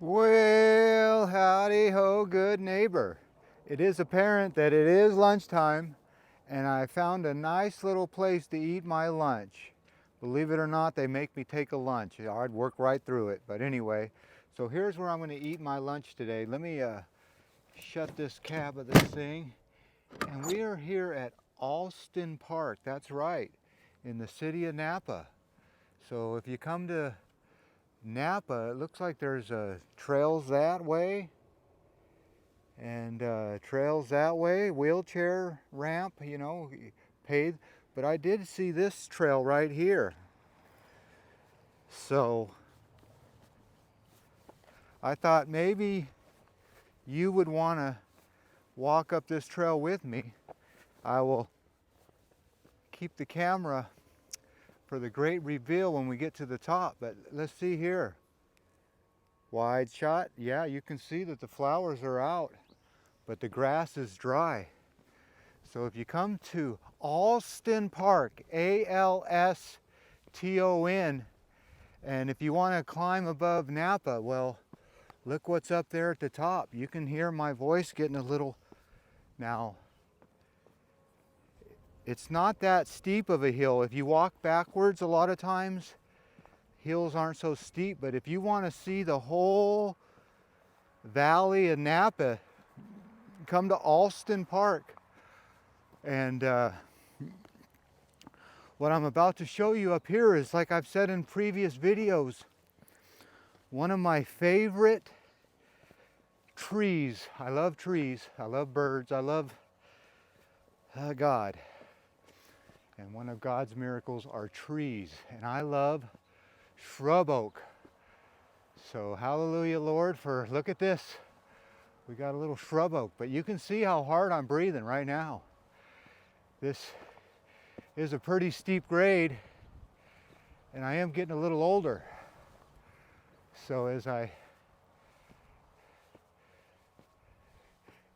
Well, howdy ho, good neighbor. It is apparent that it is lunchtime, and I found a nice little place to eat my lunch. Believe it or not, they make me take a lunch. I'd work right through it, but anyway. So here's where I'm going to eat my lunch today. Let me shut this cab of this thing. And we are here at Alston Park. That's right, in the city of Napa. So if you come to Napa, it looks like there's trails that way and trails that way, wheelchair ramp, you know, paved. But I did see this trail right here. So I thought maybe you would want to walk up this trail with me. I will keep the camera for the great reveal when we get to the top. But let's see here. Wide shot. Yeah, you can see that the flowers are out, but the grass is dry. So if you come to Alston Park, A-L-S-T-O-N, and if you want to climb above Napa, well, look what's up there at the top. You can hear my voice getting a little. Now, it's not that steep of a hill. If you walk backwards a lot of times, hills aren't so steep, but if you want to see the whole valley of Napa, come to Alston Park. And what I'm about to show you up here is, like I've said in previous videos, one of my favorite trees. I love trees, I love birds, I love God. And one of God's miracles are trees. And I love shrub oak. So hallelujah, Lord, for look at this. We got a little shrub oak, but you can see how hard I'm breathing right now. This is a pretty steep grade, and I am getting a little older. So as I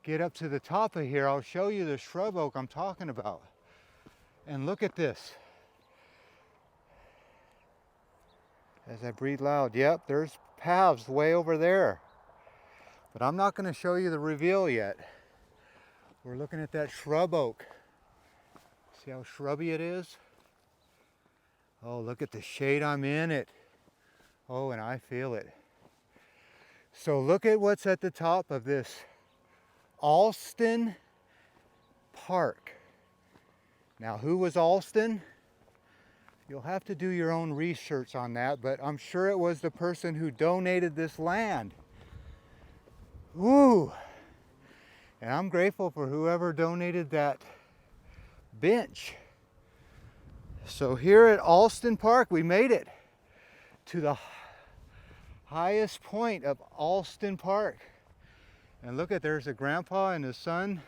get up to the top of here, I'll show you the shrub oak I'm talking about. And look at this. As I breathe loud, yep, there's paths way over there. But I'm not going to show you the reveal yet. We're looking at that shrub oak. See how shrubby it is? Oh, look at the shade I'm in it. Oh, and I feel it. So look at what's at the top of this Alston Park. Now, who was Alston? You'll have to do your own research on that, but I'm sure it was the person who donated this land. Woo! And I'm grateful for whoever donated that bench. So here at Alston Park, we made it to the highest point of Alston Park. And look at, there's a grandpa and his son,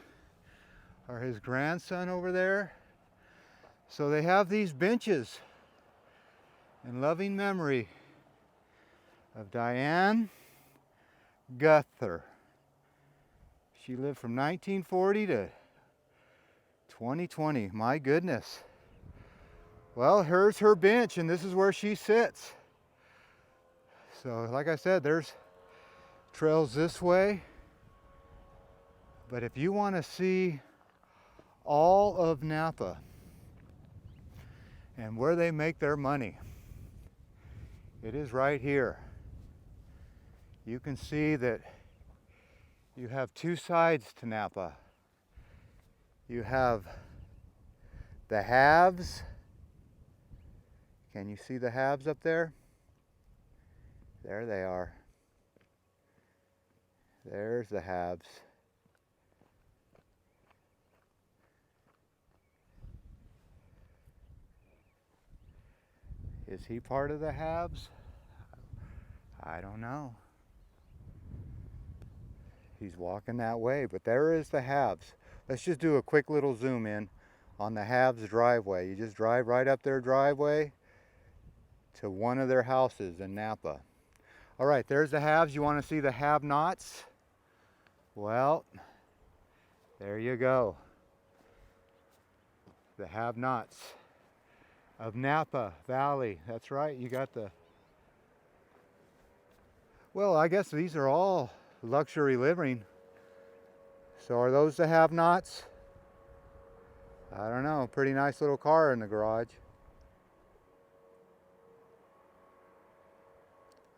or his grandson over there. So they have these benches in loving memory of Diane Guthrie. She lived from 1940 to 2020. My goodness. Well, here's her bench, and this is where she sits. So, like I said, there's trails this way. But if you want to see all of Napa and where they make their money, it is right here. You can see that you have two sides to Napa. You have the haves. Can you see the haves up there? There they are. There's the haves. Is he part of the haves? I don't know. He's walking that way, but there is the haves. Let's just do a quick little zoom in on the haves driveway. You just drive right up their driveway to one of their houses in Napa. All right, there's the haves. You want to see the have-nots? Well, there you go. The have-nots of Napa Valley. That's right, you got the Well, I guess these are all luxury living. So are those the have-nots? I don't know. Pretty nice little car in the garage.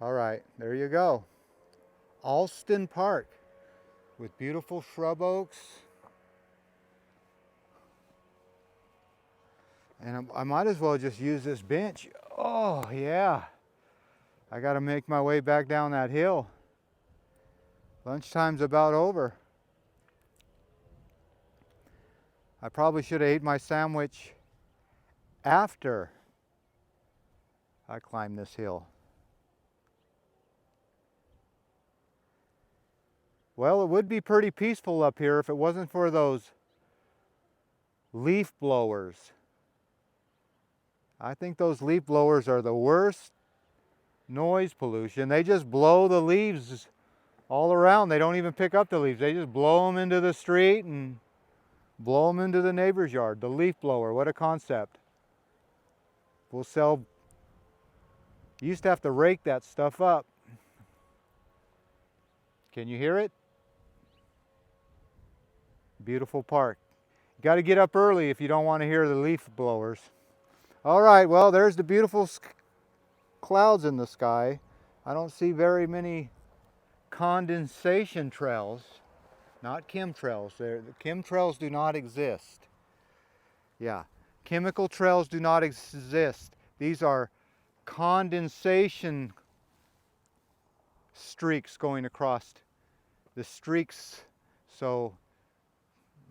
All right, there you go. Alston Park with beautiful shrub oaks. And I might as well just use this bench. Oh, yeah. I got to make my way back down that hill. Lunchtime's about over. I probably should have ate my sandwich after I climbed this hill. Well, it would be pretty peaceful up here if it wasn't for those leaf blowers. I think those leaf blowers are the worst noise pollution. They just blow the leaves all around. They don't even pick up the leaves. They just blow them into the street and blow them into the neighbor's yard. The leaf blower, what a concept. We'll sell, you used to have to rake that stuff up. Can you hear it? Beautiful park. You got to get up early if you don't want to hear the leaf blowers. All right, well, there's the beautiful clouds in the sky. I don't see very many condensation trails, not chemtrails. The chemtrails do not exist. Yeah, chemical trails do not exist. These are condensation streaks going across the streaks. So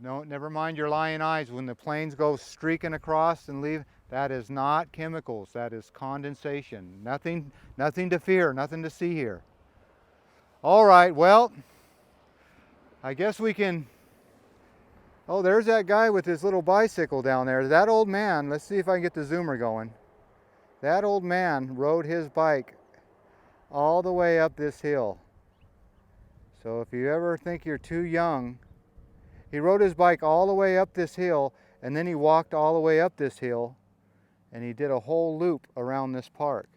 no, never mind your lying eyes. When the planes go streaking across and leave, that is not chemicals. That is condensation. Nothing to fear, nothing to see here. All right, well, I guess we can. Oh, there's that guy with his little bicycle down there. That old man, let's see if I can get the zoomer going. That old man rode his bike all the way up this hill. So if you ever think you're too young, he rode his bike all the way up this hill, and then he walked all the way up this hill, and he did a whole loop around this park,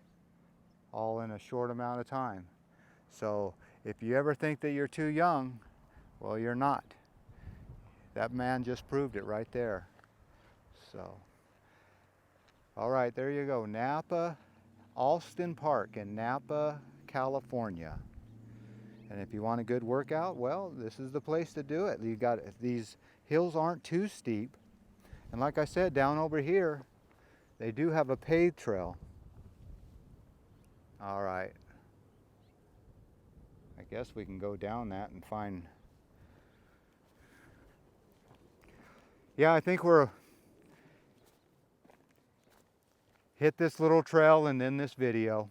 all in a short amount of time. So if you ever think that you're too young, well, you're not. That man just proved it right there. So, all right, there you go. Napa, Alston Park in Napa, California. And if you want a good workout, well, this is the place to do it. You got, these hills aren't too steep. And like I said, down over here, they do have a paved trail. All right. I guess we can go down that and find. Yeah, I think we're hit this little trail and then this video.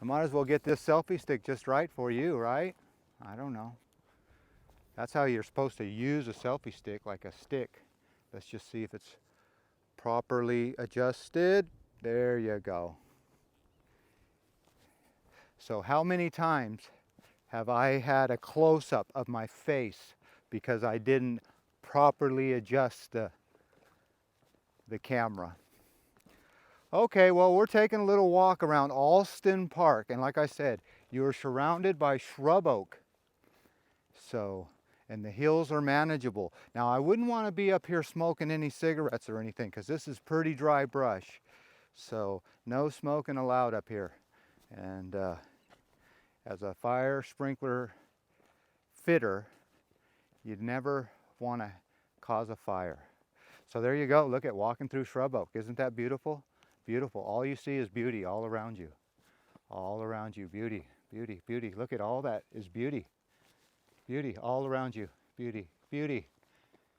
I might as well get this selfie stick just right for you, right? I don't know. That's how you're supposed to use a selfie stick, like a stick. Let's just see if it's properly adjusted. There you go. So how many times have I had a close-up of my face because I didn't properly adjust the camera? Okay, well, we're taking a little walk around Alston Park, and like I said, you are surrounded by shrub oak. So, and the hills are manageable. Now, I wouldn't want to be up here smoking any cigarettes or anything, because this is pretty dry brush. So, no smoking allowed up here. And as a fire sprinkler fitter, you'd never want to cause a fire. So there you go. Look at walking through shrub oak. Isn't that beautiful? Beautiful. All you see is beauty all around you. All around you. Beauty, beauty, beauty. Look at all that is beauty. Beauty all around you. Beauty, beauty.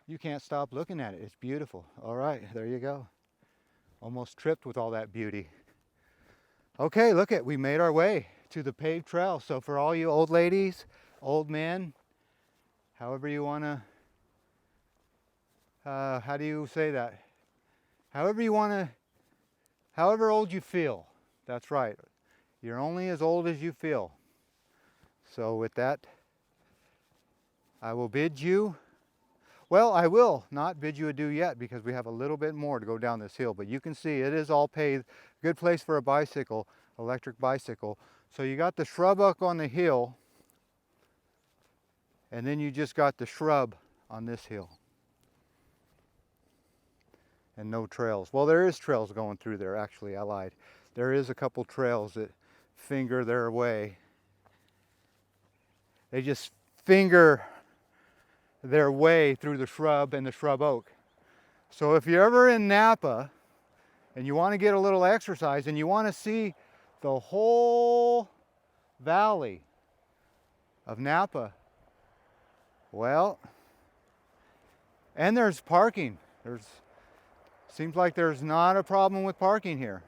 You can't stop looking at it. It's beautiful. All right, there you go. Almost tripped with all that beauty. Okay, look at, we made our way to the paved trail. So for all you old ladies, old men, however you want to, how do you say that? However you want to, however old you feel. That's right. You're only as old as you feel. So with that, I will bid you, well, I will not bid you adieu yet because we have a little bit more to go down this hill. But you can see it is all paved. Good place for a bicycle. electric bicycle. So you got the shrub up on the hill, and then you just got the shrub on this hill. And no trails. Well, there is trails going through there, actually, I lied. There is a couple trails that finger their way. They just finger their way through the shrub and the shrub oak. So if you're ever in Napa and you want to get a little exercise and you want to see the whole valley of Napa, well, and there's parking. Seems like there's not a problem with parking here.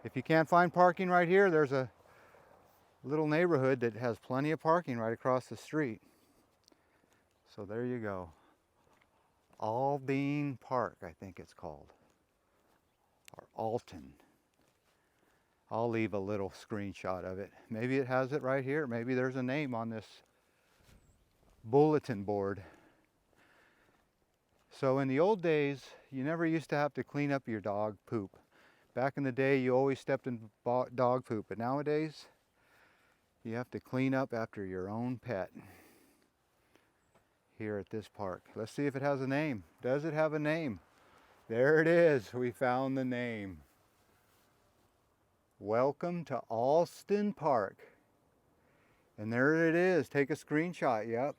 If you can't find parking right here, there's a little neighborhood that has plenty of parking right across the street. So there you go. Alston Park, I think it's called. Or Alston. I'll leave a little screenshot of it. Maybe it has it right here. Maybe there's a name on this bulletin board. So in the old days, you never used to have to clean up your dog poop. Back in the day, you always stepped in dog poop, but nowadays, you have to clean up after your own pet here at this park. Let's see if it has a name. Does it have a name? There it is. We found the name. Welcome to Alston Park. And there it is. Take a screenshot. Yep.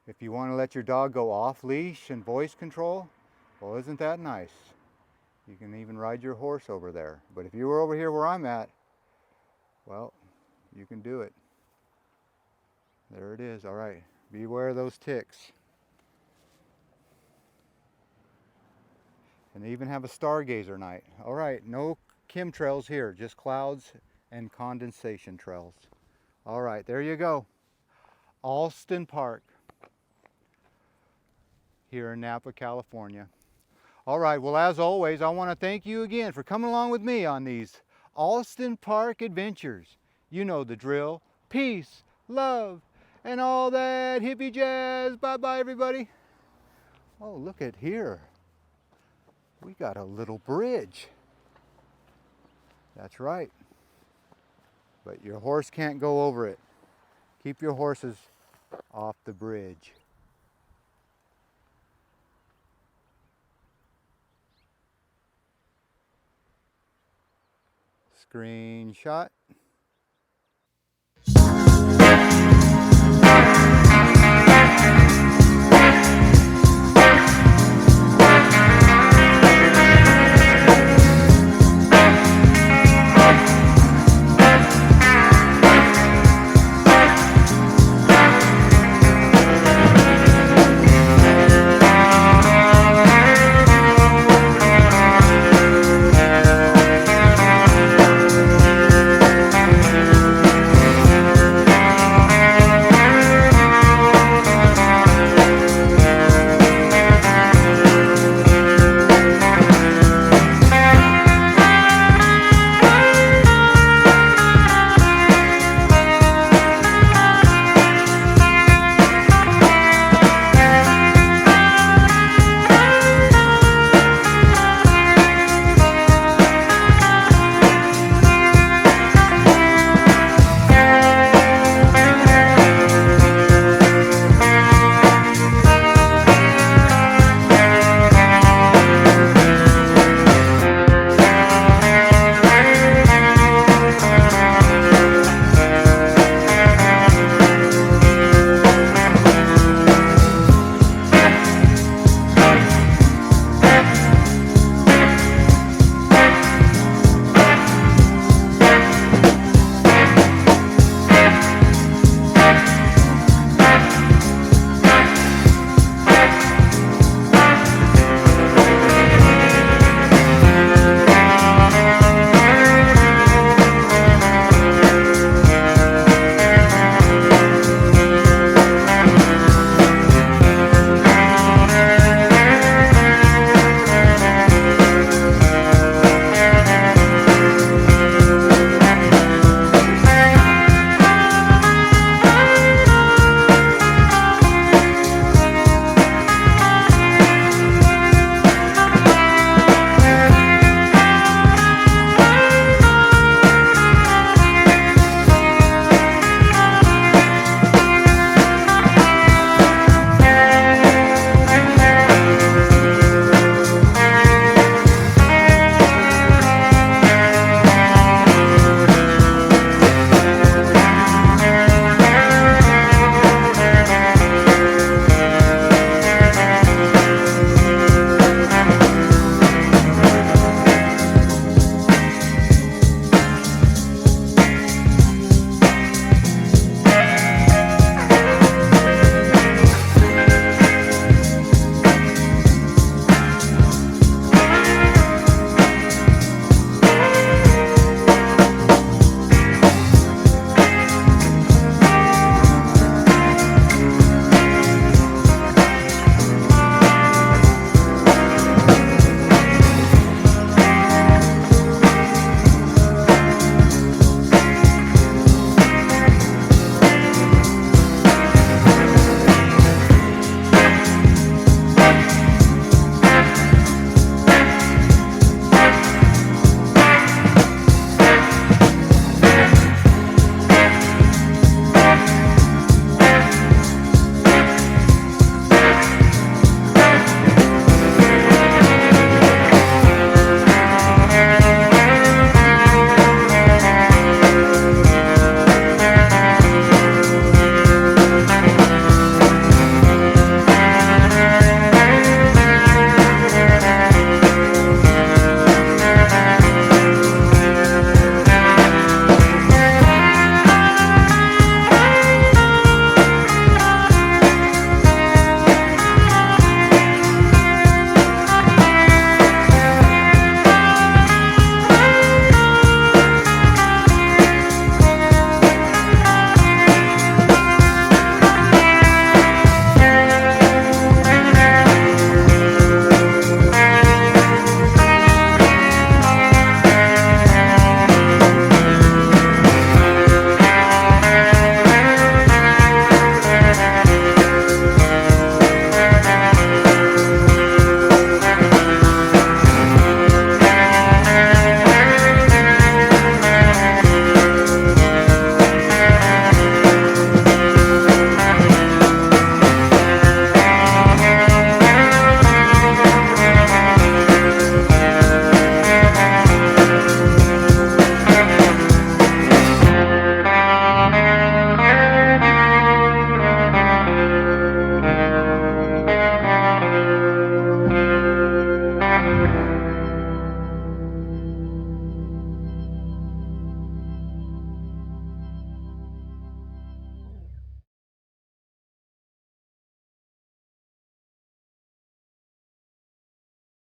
If you want to let your dog go off leash and voice control, well, isn't that nice? You can even ride your horse over there. But if you were over here where I'm at, well, you can do it. There it is. All right. Beware of those ticks. And they even have a stargazer night. All right. No chemtrails here. Just clouds and condensation trails. All right. There you go. Alston Park here in Napa, California. All right, well, as always, I want to thank you again for coming along with me on these Alston Park adventures. You know the drill. Peace, love, and all that hippie jazz. Bye-bye, everybody. Oh, look at here. We got a little bridge. That's right. But your horse can't go over it. Keep your horses off the bridge. Screenshot.